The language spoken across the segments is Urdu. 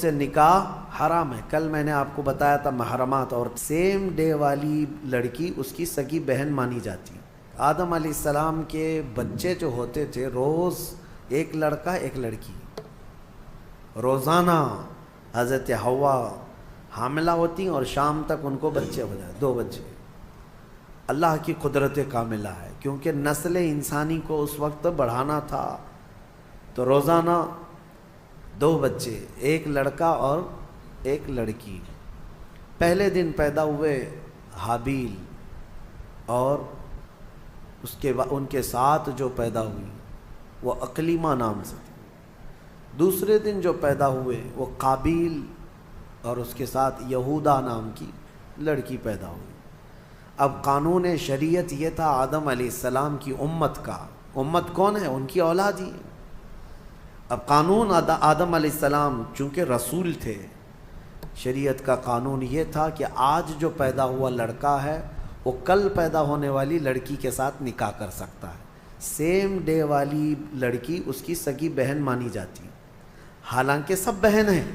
سے نکاح حرام ہے۔ کل میں نے آپ کو بتایا تھا محرمات، اور سیم ڈے والی لڑکی اس کی سگی بہن مانی جاتی ہے۔ آدم علیہ السلام کے بچے جو ہوتے تھے روز ایک لڑکا ایک لڑکی، روزانہ حضرت حوا حاملہ ہوتی اور شام تک ان کو بچے ہو جائے، 2 بچے۔ اللہ کی قدرت کاملہ ہے، کیونکہ نسل انسانی کو اس وقت بڑھانا تھا، تو روزانہ 2 بچے، ایک لڑکا اور ایک لڑکی۔ پہلے دن پیدا ہوئے حابیل، اور اس کے بعد ان کے ساتھ جو پیدا ہوئی وہ اقلیمہ نام سے تھی۔ دوسرے دن جو پیدا ہوئے وہ قابیل، اور اس کے ساتھ یہودا نام کی لڑکی پیدا ہوئی۔ اب قانون شریعت یہ تھا آدم علیہ السلام کی امت کا، امت کون ہے؟ ان کی اولاد ہی۔ اب قانون آدم علیہ السلام چونکہ رسول تھے، شریعت کا قانون یہ تھا کہ آج جو پیدا ہوا لڑکا ہے وہ کل پیدا ہونے والی لڑکی کے ساتھ نکاح کر سکتا ہے۔ سیم ڈے والی لڑکی اس کی سگی بہن مانی جاتی، حالانکہ سب بہن ہیں،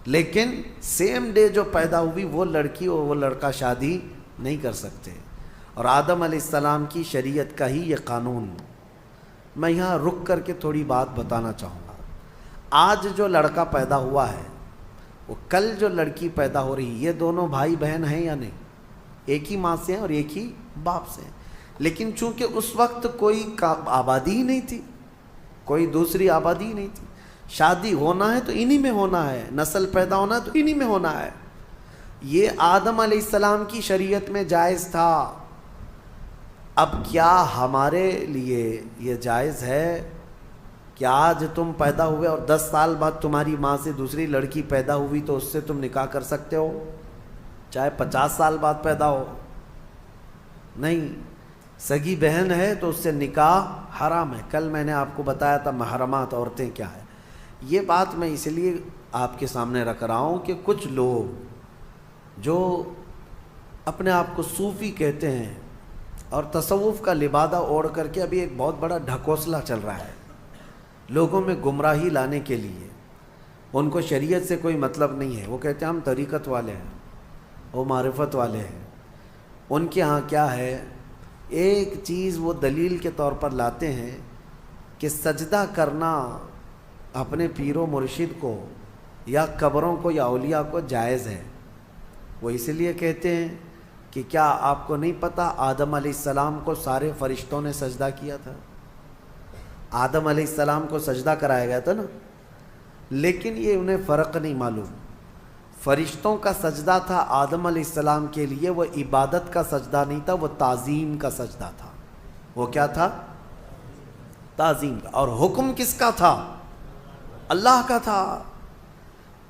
لیکن سیم ڈے جو پیدا ہوئی وہ لڑکی اور وہ لڑکا شادی نہیں کر سکتے۔ اور آدم علیہ السلام کی شریعت کا ہی یہ قانون۔ میں یہاں رک کر کے تھوڑی بات بتانا چاہوں گا۔ آج جو لڑکا پیدا ہوا ہے وہ کل جو لڑکی پیدا ہو رہی، یہ دونوں بھائی بہن ہیں یا نہیں؟ ایک ہی ماں سے ہیں اور ایک ہی باپ سے ہیں، لیکن چونکہ اس وقت کوئی آبادی ہی نہیں تھی، کوئی دوسری آبادی ہی نہیں تھی۔ شادی ہونا ہے تو انہی میں ہونا ہے، نسل پیدا ہونا ہے تو انہی میں ہونا ہے۔ یہ آدم علیہ السلام کی شریعت میں جائز تھا۔ اب کیا ہمارے لیے یہ جائز ہے کہ آج تم پیدا ہوئے اور 10 سال بعد تمہاری ماں سے دوسری لڑکی پیدا ہوئی تو اس سے تم نکاح کر سکتے ہو، چاہے 50 سال بعد پیدا ہو؟ نہیں، سگی بہن ہے تو اس سے نکاح حرام ہے۔ کل میں نے آپ کو بتایا تھا محرمات عورتیں کیا ہے۔ یہ بات میں اس لیے آپ کے سامنے رکھ رہا ہوں کہ کچھ لوگ جو اپنے آپ کو صوفی کہتے ہیں اور تصوف کا لبادہ اوڑھ کر کے ابھی ایک بہت بڑا ڈھکوسلا چل رہا ہے لوگوں میں گمراہی لانے کے لیے۔ ان کو شریعت سے کوئی مطلب نہیں ہے، وہ کہتے ہیں ہم طریقت والے ہیں، وہ معرفت والے ہیں۔ ان کے ہاں کیا ہے، ایک چیز وہ دلیل کے طور پر لاتے ہیں کہ سجدہ کرنا اپنے پیر و مرشد کو یا قبروں کو یا اولیاء کو جائز ہے۔ وہ اس لیے کہتے ہیں کہ کیا آپ کو نہیں پتہ آدم علیہ السلام کو سارے فرشتوں نے سجدہ کیا تھا؟ آدم علیہ السلام کو سجدہ کرایا گیا تھا نا، لیکن یہ انہیں فرق نہیں معلوم۔ فرشتوں کا سجدہ تھا آدم علیہ السلام کے لیے، وہ عبادت کا سجدہ نہیں تھا، وہ تعظیم کا سجدہ تھا۔ وہ کیا تھا؟ تعظیم کا۔ اور حکم کس کا تھا؟ اللہ کا تھا۔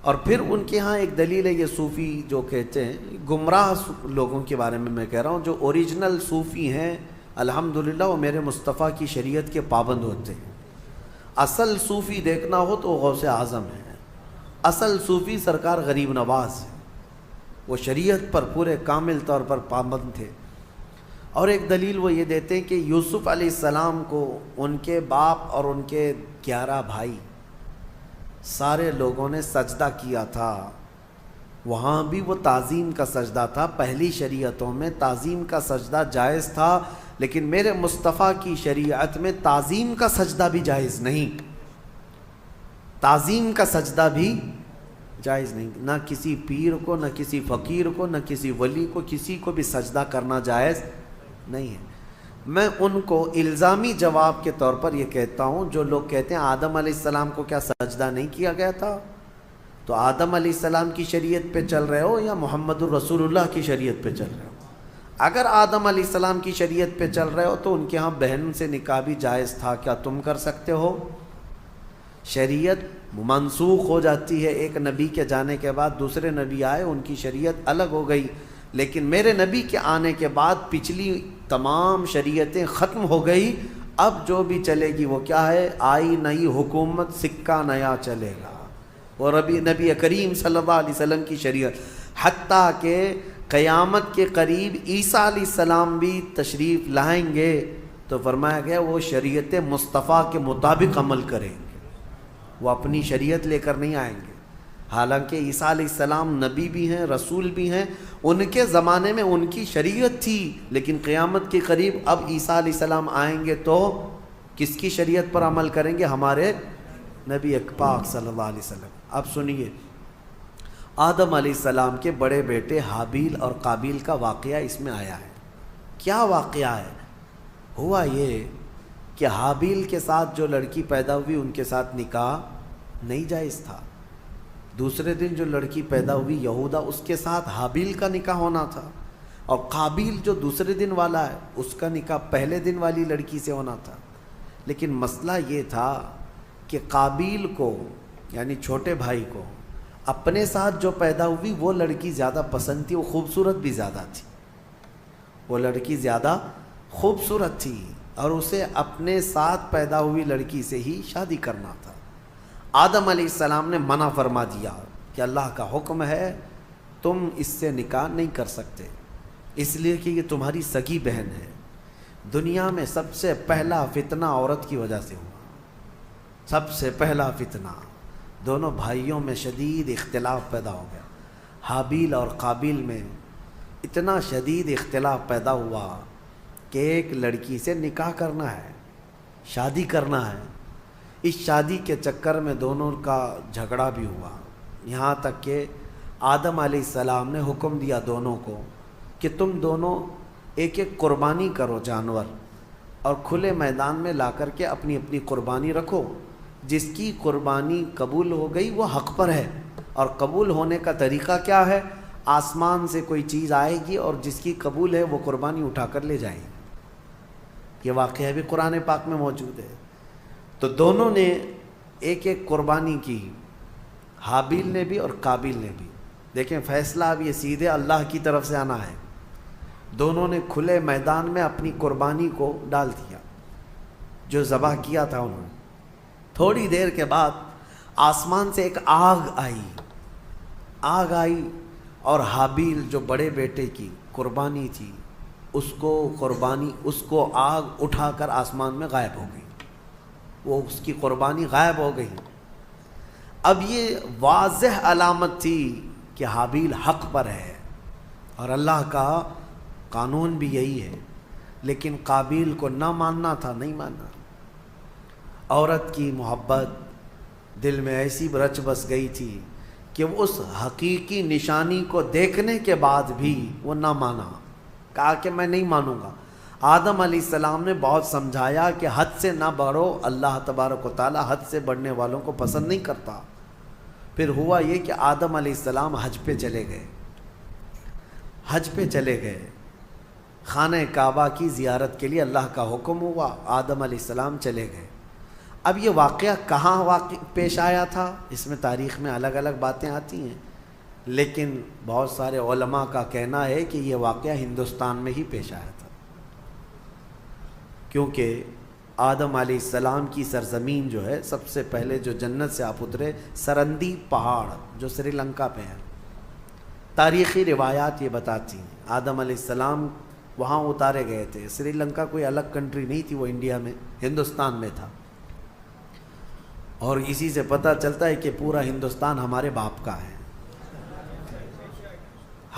اور پھر ان کے ہاں ایک دلیل ہے، یہ صوفی جو کہتے ہیں، گمراہ لوگوں کے بارے میں کہہ رہا ہوں، جو اوریجنل صوفی ہیں الحمدللہ وہ میرے مصطفیٰ کی شریعت کے پابند ہوتے ہیں۔ اصل صوفی دیکھنا ہو تو غوث اعظم ہے، اصل صوفی سرکار غریب نواز ہے، وہ شریعت پر پورے کامل طور پر پابند تھے۔ اور ایک دلیل وہ یہ دیتے ہیں کہ یوسف علیہ السلام کو ان کے باپ اور ان کے 11 بھائی سارے لوگوں نے سجدہ کیا تھا، وہاں بھی وہ تعظیم کا سجدہ تھا۔ پہلی شریعتوں میں تعظیم کا سجدہ جائز تھا، لیکن میرے مصطفیٰ کی شریعت میں تعظیم کا سجدہ بھی جائز نہیں، تعظیم کا سجدہ بھی جائز نہیں۔ نہ کسی پیر کو، نہ کسی فقیر کو، نہ کسی ولی کو، کسی کو بھی سجدہ کرنا جائز نہیں ہے۔ میں ان کو الزامی جواب کے طور پر یہ کہتا ہوں، جو لوگ کہتے ہیں آدم علیہ السلام کو کیا سجدہ نہیں کیا گیا تھا، تو آدم علیہ السلام کی شریعت پہ چل رہے ہو یا محمد الرسول اللہ کی شریعت پہ چل رہے ہو؟ اگر آدم علیہ السلام کی شریعت پہ چل رہے ہو تو ان کے ہاں بہن سے نکاح بھی جائز تھا، کیا تم کر سکتے ہو؟ شریعت منسوخ ہو جاتی ہے، ایک نبی کے جانے کے بعد دوسرے نبی آئے، ان کی شریعت الگ ہو گئی، لیکن میرے نبی کے آنے کے بعد پچھلی تمام شریعتیں ختم ہو گئی۔ اب جو بھی چلے گی وہ کیا ہے؟ آئی نئی حکومت، سکہ نیا چلے گا، اور ابھی نبی کریم صلی اللہ علیہ وسلم کی شریعت، حتیٰ کہ قیامت کے قریب عیسیٰ علیہ السلام بھی تشریف لائیں گے تو فرمایا گیا وہ شریعت مصطفیٰ کے مطابق عمل کریں گے۔ وہ اپنی شریعت لے کر نہیں آئیں گے۔ حالانکہ عیسیٰ علیہ السلام نبی بھی ہیں، رسول بھی ہیں، ان کے زمانے میں ان کی شریعت تھی، لیکن قیامت کے قریب اب عیسیٰ علیہ السلام آئیں گے تو کس کی شریعت پر عمل کریں گے؟ ہمارے نبی پاک صلی اللہ علیہ وسلم۔ اب سنیے، آدم علیہ السلام کے بڑے بیٹے حابیل اور قابیل کا واقعہ اس میں آیا ہے۔ کیا واقعہ ہے؟ ہوا یہ کہ حابیل کے ساتھ جو لڑکی پیدا ہوئی ان کے ساتھ نکاح نہیں جائز تھا۔ دوسرے دن جو لڑکی پیدا ہوئی یہودا، اس کے ساتھ حابیل کا نکاح ہونا تھا، اور قابیل جو دوسرے دن والا ہے اس کا نکاح پہلے دن والی لڑکی سے ہونا تھا۔ لیکن مسئلہ یہ تھا کہ قابیل کو یعنی چھوٹے بھائی کو اپنے ساتھ جو پیدا ہوئی وہ لڑکی زیادہ پسند تھی، وہ خوبصورت بھی زیادہ تھی، وہ لڑکی زیادہ خوبصورت تھی، اور اسے اپنے ساتھ پیدا ہوئی لڑکی سے ہی شادی کرنا تھا۔ آدم علیہ السلام نے منع فرما دیا کہ اللہ کا حکم ہے تم اس سے نکاح نہیں کر سکتے، اس لیے کہ یہ تمہاری سگی بہن ہے۔ دنیا میں سب سے پہلا فتنہ عورت کی وجہ سے ہوا، سب سے پہلا فتنہ۔ دونوں بھائیوں میں شدید اختلاف پیدا ہو گیا۔ حابیل اور قابیل میں اتنا شدید اختلاف پیدا ہوا کہ ایک لڑکی سے نکاح کرنا ہے، شادی کرنا ہے۔ اس شادی کے چکر میں دونوں کا جھگڑا بھی ہوا، یہاں تک کہ آدم علیہ السلام نے حکم دیا دونوں کو کہ تم دونوں ایک ایک قربانی کرو جانور، اور کھلے میدان میں لا کر کے اپنی اپنی قربانی رکھو۔ جس کی قربانی قبول ہو گئی وہ حق پر ہے، اور قبول ہونے کا طریقہ کیا ہے؟ آسمان سے کوئی چیز آئے گی اور جس کی قبول ہے وہ قربانی اٹھا کر لے جائیں گے۔ یہ واقعہ بھی قرآن پاک میں موجود ہے۔ تو دونوں نے ایک ایک قربانی کی، حابیل نے بھی اور قابیل نے بھی۔ دیکھیں فیصلہ اب یہ سیدھے اللہ کی طرف سے آنا ہے۔ دونوں نے کھلے میدان میں اپنی قربانی کو ڈال دیا، جو ذبح کیا تھا انہوں نے۔ تھوڑی دیر کے بعد آسمان سے ایک آگ آئی اور حابیل جو بڑے بیٹے کی قربانی تھی اس کو آگ اٹھا کر آسمان میں غائب ہو گئی، وہ اس کی قربانی غائب ہو گئی۔ اب یہ واضح علامت تھی کہ حابیل حق پر ہے، اور اللہ کا قانون بھی یہی ہے، لیکن قابیل کو نہ ماننا تھا، نہیں ماننا۔ عورت کی محبت دل میں ایسی رچ بس گئی تھی کہ وہ اس حقیقی نشانی کو دیکھنے کے بعد بھی وہ نہ مانا، کہا کہ میں نہیں مانوں گا۔ آدم علیہ السلام نے بہت سمجھایا کہ حد سے نہ بڑھو، اللہ تبارک و تعالی حد سے بڑھنے والوں کو پسند نہیں کرتا۔ پھر ہوا یہ کہ آدم علیہ السلام حج پہ چلے گئے، خانہ کعبہ کی زیارت کے لیے اللہ کا حکم ہوا، آدم علیہ السلام چلے گئے۔ اب یہ واقعہ کہاں پیش آیا تھا، اس میں تاریخ میں الگ الگ باتیں آتی ہیں، لیکن بہت سارے علماء کا کہنا ہے کہ یہ واقعہ ہندوستان میں ہی پیش آیا تھا، کیونکہ آدم علیہ السلام کی سرزمین جو ہے، سب سے پہلے جو جنت سے آپ اترے سرندی پہاڑ جو سری لنکا پہ ہے، تاریخی روایات یہ بتاتی ہیں آدم علیہ السلام وہاں اتارے گئے تھے۔ سری لنکا کوئی الگ کنٹری نہیں تھی، وہ انڈیا میں ہندوستان میں تھا، اور اسی سے پتہ چلتا ہے کہ پورا ہندوستان ہمارے باپ کا ہے۔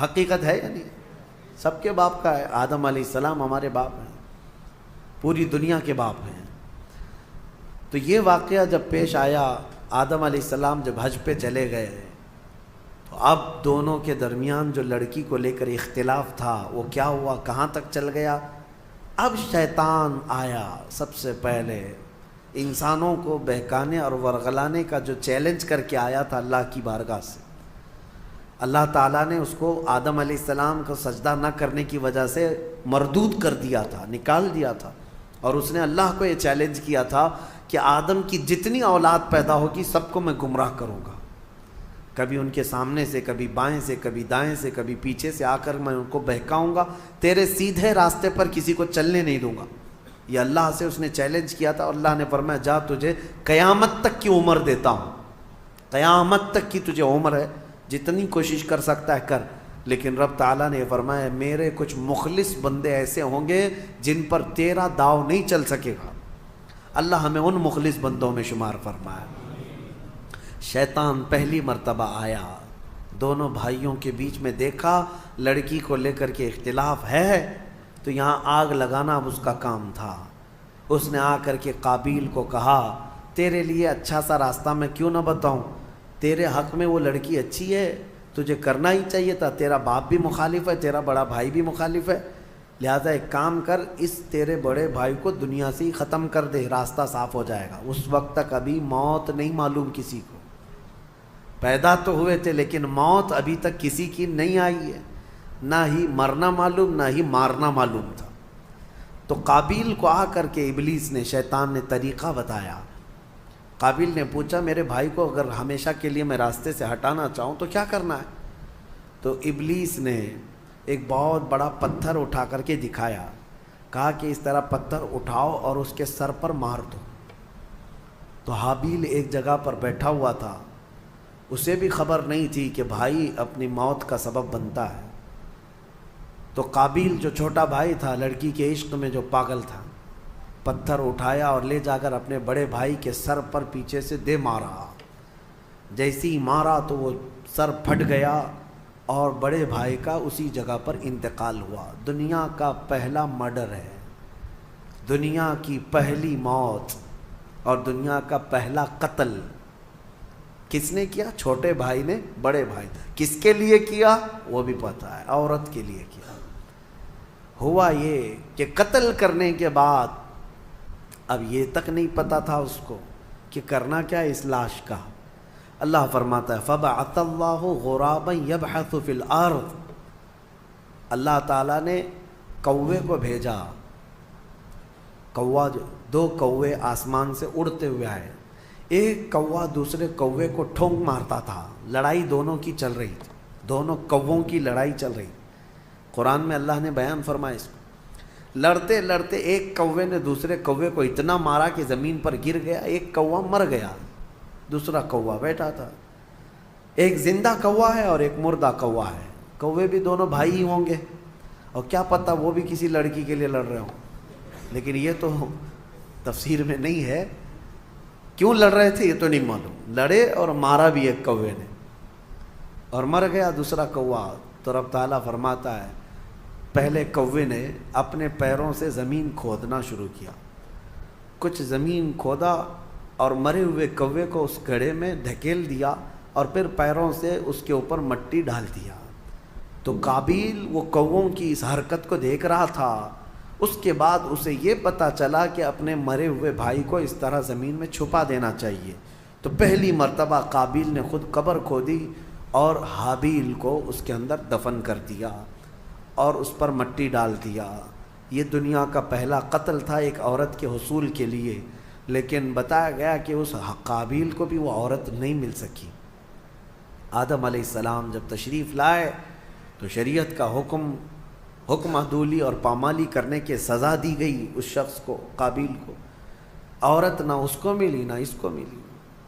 حقیقت ہے یعنی سب کے باپ کا ہے، آدم علیہ السلام ہمارے باپ ہیں، پوری دنیا کے باپ ہیں۔ تو یہ واقعہ جب پیش آیا، آدم علیہ السلام جب حج پہ چلے گئے، تو اب دونوں کے درمیان جو لڑکی کو لے کر اختلاف تھا وہ کیا ہوا، کہاں تک چل گیا۔ اب شیطان آیا، سب سے پہلے انسانوں کو بہکانے اور ورغلانے کا جو چیلنج کر کے آیا تھا اللہ کی بارگاہ سے۔ اللہ تعالیٰ نے اس کو آدم علیہ السلام کو سجدہ نہ کرنے کی وجہ سے مردود کر دیا تھا، نکال دیا تھا، اور اس نے اللہ کو یہ چیلنج کیا تھا کہ آدم کی جتنی اولاد پیدا ہوگی سب کو میں گمراہ کروں گا، کبھی ان کے سامنے سے، کبھی بائیں سے، کبھی دائیں سے، کبھی پیچھے سے آ کر میں ان کو بہکاؤں گا، تیرے سیدھے راستے پر کسی کو چلنے نہیں دوں گا۔ یہ اللہ سے اس نے چیلنج کیا تھا، اور اللہ نے فرمایا جا تجھے قیامت تک کی عمر دیتا ہوں، قیامت تک کی تجھے عمر ہے، جتنی کوشش کر سکتا ہے کر۔ لیکن رب تعالیٰ نے فرمایا میرے کچھ مخلص بندے ایسے ہوں گے جن پر تیرا داؤ نہیں چل سکے گا۔ اللہ ہمیں ان مخلص بندوں میں شمار فرمائے۔ شیطان پہلی مرتبہ آیا، دونوں بھائیوں کے بیچ میں دیکھا لڑکی کو لے کر کے اختلاف ہے، تو یہاں آگ لگانا اب اس کا کام تھا۔ اس نے آ کر کے قابیل کو کہا تیرے لیے اچھا سا راستہ میں کیوں نہ بتاؤں، تیرے حق میں وہ لڑکی اچھی ہے، تجھے کرنا ہی چاہیے تھا، تیرا باپ بھی مخالف ہے، تیرا بڑا بھائی بھی مخالف ہے، لہذا ایک کام کر، اس تیرے بڑے بھائی کو دنیا سے ہی ختم کر دے، راستہ صاف ہو جائے گا۔ اس وقت تک ابھی موت نہیں معلوم کسی کو، پیدا تو ہوئے تھے لیکن موت ابھی تک کسی کی نہیں آئی ہے، نہ ہی مرنا معلوم نہ ہی مارنا معلوم تھا۔ تو قابیل کو آ کر کے ابلیس نے، شیطان نے طریقہ بتایا۔ قابیل نے پوچھا میرے بھائی کو اگر ہمیشہ کے لیے میں راستے سے ہٹانا چاہوں تو کیا کرنا ہے؟ تو ابلیس نے ایک بہت بڑا پتھر اٹھا کر کے دکھایا، کہا کہ اس طرح پتھر اٹھاؤ اور اس کے سر پر مار دو۔ تو حابیل ایک جگہ پر بیٹھا ہوا تھا، اسے بھی خبر نہیں تھی کہ بھائی اپنی موت کا سبب بنتا ہے۔ تو قابیل جو چھوٹا بھائی تھا، لڑکی کے عشق میں جو پاگل تھا، پتھر اٹھایا اور لے جا کر اپنے بڑے بھائی کے سر پر پیچھے سے دے مارا۔ جیسی ہی مارا تو وہ سر پھٹ گیا اور بڑے بھائی کا اسی جگہ پر انتقال ہوا۔ دنیا کا پہلا مرڈر ہے، دنیا کی پہلی موت اور دنیا کا پہلا قتل کس نے کیا؟ چھوٹے بھائی نے بڑے بھائی۔ کس کے لیے کیا وہ بھی پتہ ہے، عورت کے لیے کیا۔ ہوا یہ کہ قتل کرنے کے بعد اب یہ تک نہیں پتا تھا اس کو کہ کرنا کیا ہے اس لاش کا۔ اللہ فرماتا ہے فَبَعَثَ اللَّهُ غُرَابًا يَبْحَثُ فِي الْأَرْضِ، اللہ تعالیٰ نے کوے کو بھیجا۔ کوا، دو کوے آسمان سے اڑتے ہوئے آئے، ایک کوا دوسرے کوے کو ٹھونک مارتا تھا، لڑائی دونوں کی چل رہی تھی، دونوں کووں کی لڑائی چل رہی۔ قرآن میں اللہ نے بیان فرمایا اس کو، لڑتے لڑتے ایک کوے نے دوسرے کوے کو اتنا مارا کہ زمین پر گر گیا، ایک کوا مر گیا، دوسرا کوا بیٹھا تھا۔ ایک زندہ کوا ہے اور ایک مردہ کوا ہے، کوے بھی دونوں بھائی ہی ہوں گے، اور کیا پتہ وہ بھی کسی لڑکی کے لیے لڑ رہے ہوں، لیکن یہ تو تفسیر میں نہیں ہے، کیوں لڑ رہے تھے یہ تو نہیں معلوم، لڑے اور مارا بھی ایک کوے نے اور مر گیا دوسرا کوا۔ تو رب تعالیٰ فرماتا ہے پہلے کوے نے اپنے پیروں سے زمین کھودنا شروع کیا، کچھ زمین کھودا اور مرے ہوئے کوے کو اس گڑھے میں دھکیل دیا اور پھر پیروں سے اس کے اوپر مٹی ڈال دیا۔ تو قابیل وہ کووں کی اس حرکت کو دیکھ رہا تھا، اس کے بعد اسے یہ پتہ چلا کہ اپنے مرے ہوئے بھائی کو اس طرح زمین میں چھپا دینا چاہیے۔ تو پہلی مرتبہ قابیل نے خود قبر کھودی اور حابیل کو اس کے اندر دفن کر دیا اور اس پر مٹی ڈال دیا۔ یہ دنیا کا پہلا قتل تھا ایک عورت کے حصول کے لیے، لیکن بتایا گیا کہ اس قابیل کو بھی وہ عورت نہیں مل سکی۔ آدم علیہ السلام جب تشریف لائے تو شریعت کا حکم عدولی اور پامالی کرنے کے سزا دی گئی اس شخص کو، قابیل کو۔ عورت نہ اس کو ملی نہ اس کو ملی۔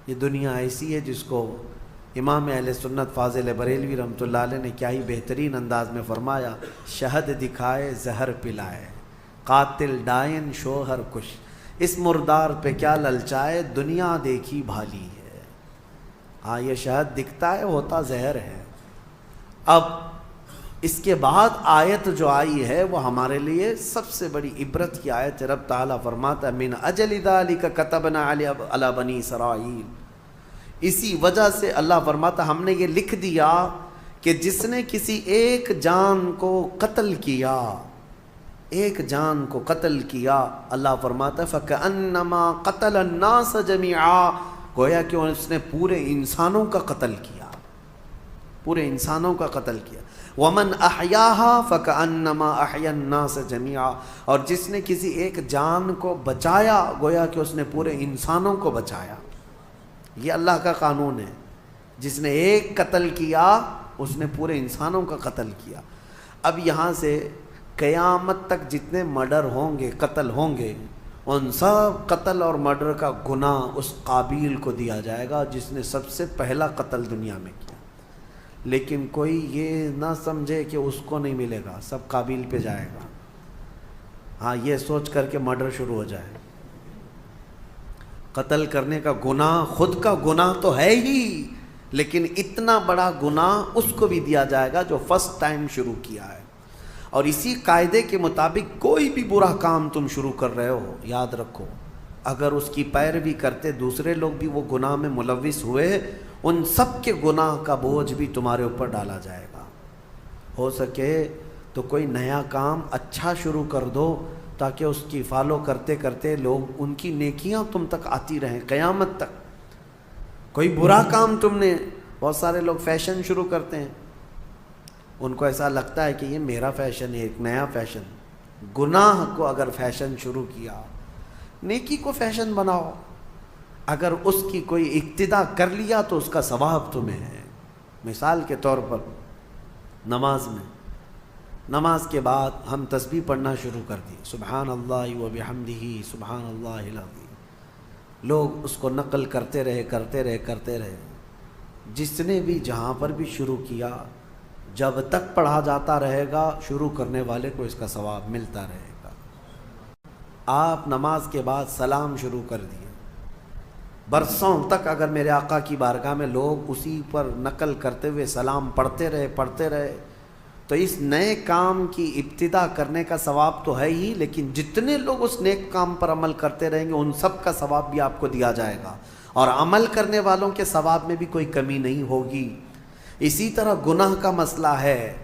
یہ دنیا ایسی ہے جس کو امام اہل سنت فاضل بریلوی رحمۃ اللہ علیہ نے کیا ہی بہترین انداز میں فرمایا، شہد دکھائے زہر پلائے، قاتل ڈائن شوہر کش، اس مردار پہ کیا للچائے، دنیا دیکھی بھالی ہے۔ ہاں یہ شہد دکھتا ہے، ہوتا زہر ہے۔ اب اس کے بعد آیت جو آئی ہے وہ ہمارے لیے سب سے بڑی عبرت کی آیت ہے۔ رب تعالیٰ فرماتا ہے من اجل ذالک کتبنا علی بنی اسرائیل، اسی وجہ سے اللہ فرماتا ہم نے یہ لکھ دیا کہ جس نے کسی ایک جان کو قتل کیا، ایک جان کو قتل کیا، اللہ فرماتا ہے فَكَأَنَّمَا قَتَلَ النَّاسَ جَمِيعًا، گویا کہ اس نے پورے انسانوں کا قتل کیا، پورے انسانوں کا قتل کیا۔ وَمَنْ أَحْيَاهَا فَكَأَنَّمَا أَحْيَا النَّاسَ جَمِيعًا، اور جس نے کسی ایک جان کو بچایا گویا کہ اس نے پورے انسانوں کو بچایا۔ یہ اللہ کا قانون ہے، جس نے ایک قتل کیا اس نے پورے انسانوں کا قتل کیا۔ اب یہاں سے قیامت تک جتنے مرڈر ہوں گے، قتل ہوں گے، ان سب قتل اور مرڈر کا گناہ اس قابیل کو دیا جائے گا جس نے سب سے پہلا قتل دنیا میں کیا۔ لیکن کوئی یہ نہ سمجھے کہ اس کو نہیں ملے گا، سب قابیل پہ جائے گا۔ ہاں یہ سوچ کر کے مرڈر شروع ہو جائے۔ قتل کرنے کا گناہ خود کا گناہ تو ہے ہی، لیکن اتنا بڑا گناہ اس کو بھی دیا جائے گا جو فرسٹ ٹائم شروع کیا ہے۔ اور اسی قاعدے کے مطابق کوئی بھی برا کام تم شروع کر رہے ہو، یاد رکھو اگر اس کی پیروی کرتے دوسرے لوگ بھی وہ گناہ میں ملوث ہوئے، ان سب کے گناہ کا بوجھ بھی تمہارے اوپر ڈالا جائے گا۔ ہو سکے تو کوئی نیا کام اچھا شروع کر دو تاکہ اس کی فالو کرتے کرتے لوگ ان کی نیکیاں تم تک آتی رہیں قیامت تک۔ کوئی برا کام تم نے، بہت سارے لوگ فیشن شروع کرتے ہیں، ان کو ایسا لگتا ہے کہ یہ میرا فیشن ہے، ایک نیا فیشن۔ گناہ کو اگر فیشن شروع کیا، نیکی کو فیشن بناؤ۔ اگر اس کی کوئی اقتدا کر لیا تو اس کا ثواب تمہیں ہے۔ مثال کے طور پر نماز میں، نماز کے بعد ہم تسبیح پڑھنا شروع کر دی، سبحان اللہ و بحمدہ سبحان اللہ العظیم، لوگ اس کو نقل کرتے رہے۔ جس نے بھی جہاں پر بھی شروع کیا، جب تک پڑھا جاتا رہے گا شروع کرنے والے کو اس کا ثواب ملتا رہے گا۔ آپ نماز کے بعد سلام شروع کر دیے، برسوں تک اگر میرے آقا کی بارگاہ میں لوگ اسی پر نقل کرتے ہوئے سلام پڑھتے رہے تو اس نئے کام کی ابتدا کرنے کا ثواب تو ہے ہی، لیکن جتنے لوگ اس نیک کام پر عمل کرتے رہیں گے ان سب کا ثواب بھی آپ کو دیا جائے گا، اور عمل کرنے والوں کے ثواب میں بھی کوئی کمی نہیں ہوگی۔ اسی طرح گناہ کا مسئلہ ہے،